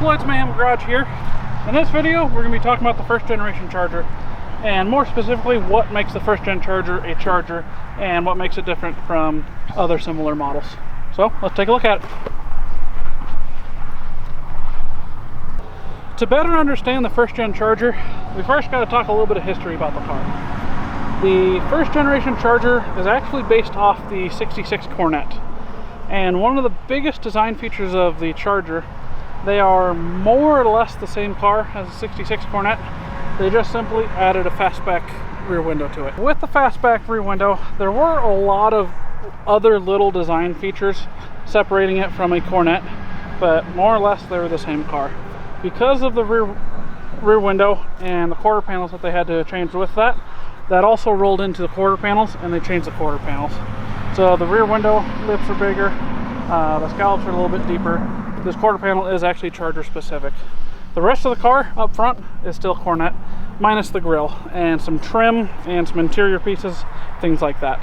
Floyd's Mayhem Garage here. In this video, we're going to be talking about the first generation charger, and more specifically, what makes the first gen charger a charger, and what makes it different from other similar models. So, let's take a look at it. To better understand the first gen charger, we first got to talk a little bit of history about the car. The first generation charger is actually based off the 66 Coronet. And one of the biggest design features of the charger, they are more or less the same car as the 66 Coronet. They just simply added a fastback rear window to it. With the fastback rear window, there were a lot of other little design features separating it from a Coronet, but more or less they were the same car. Because of the rear window and the quarter panels that they had to change with that also rolled into the quarter panels, and they changed the quarter panels. So the rear window lips are bigger, the scallops are a little bit deeper. This quarter panel is actually charger specific. The rest of the car up front is still Coronet, minus the grille and some trim and some interior pieces, things like that.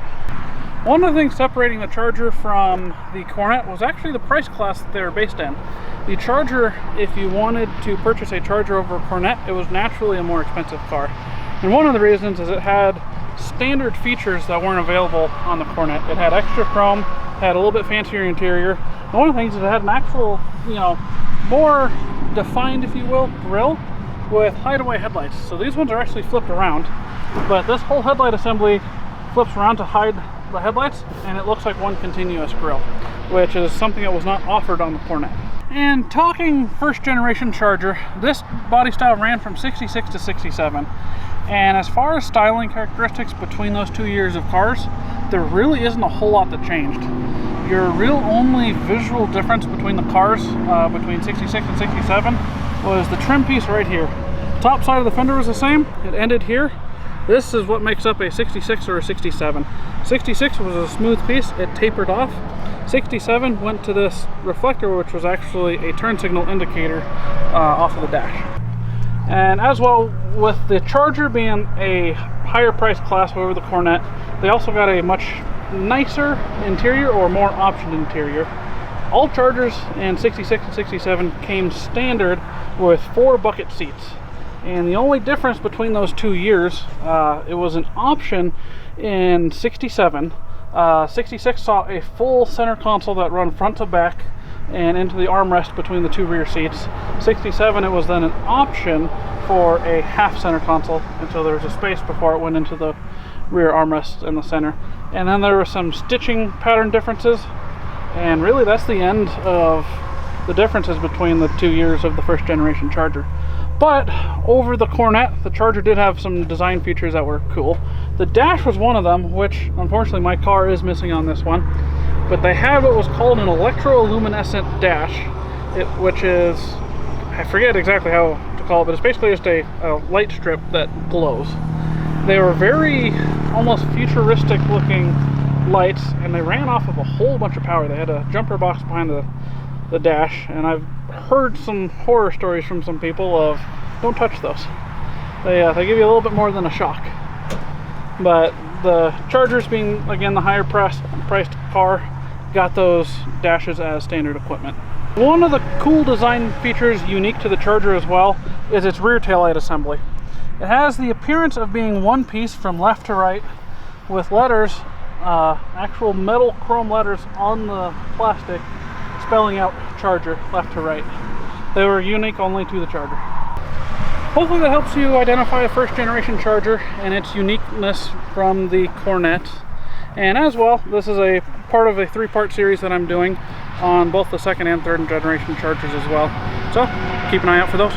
One of the things separating the charger from the Coronet was actually the price class that they were based in. The charger, if you wanted to purchase a charger over a Coronet, it was naturally a more expensive car. And one of the reasons is it had standard features that weren't available on the Coronet. It had extra chrome, had a little bit fancier interior. And one of the things is it had an actual, more defined, if you will, grille with hideaway headlights. So these ones are actually flipped around, but this whole headlight assembly flips around to hide the headlights, and it looks like one continuous grille, which is something that was not offered on the Coronet. And talking first generation charger, this body style ran from 66 to 67. And as far as styling characteristics between those 2 years of cars, there really isn't a whole lot that changed. Your real only visual difference between the cars, between 66 and 67, was the trim piece right here. Top side of the fender was the same, it ended here. This is what makes up a 66 or a 67. 66 was a smooth piece, it tapered off. 67 went to this reflector, which was actually a turn signal indicator off of the dash. And as well, with the charger being a higher price class over the Coronet, they also got a much nicer interior, or more optioned interior. All chargers in 66 and 67 came standard with 4 bucket seats. And the only difference between those 2 years, it was an option in 67. 66 saw a full center console that run front to back and into the armrest between the 2 rear seats. 67, it was then an option for a half center console until there was a space before it went into the rear armrest in the center. And then there were some stitching pattern differences, and really that's the end of the differences between the 2 years of the first generation charger. But over the Coronet, the charger did have some design features that were cool. The dash was one of them, which unfortunately my car is missing on this one. But they had what was called an electroluminescent dash, which is, I forget exactly how to call it, but it's basically just a light strip that glows. They were very almost futuristic looking lights, and they ran off of a whole bunch of power. They had a jumper box behind the dash, and I've heard some horror stories from some people of, don't touch those. They give you a little bit more than a shock. But the chargers, being again the higher priced car, got those dashes as standard equipment. One of the cool design features unique to the charger as well is its rear taillight assembly. It has the appearance of being one piece from left to right, with letters, actual metal chrome letters on the plastic spelling out charger left to right. They were unique only to the charger. Hopefully that helps you identify a first generation charger and its uniqueness from the Coronet. And as well, this is a part of a 3-part series that I'm doing on both the second and third generation chargers as well. So keep an eye out for those.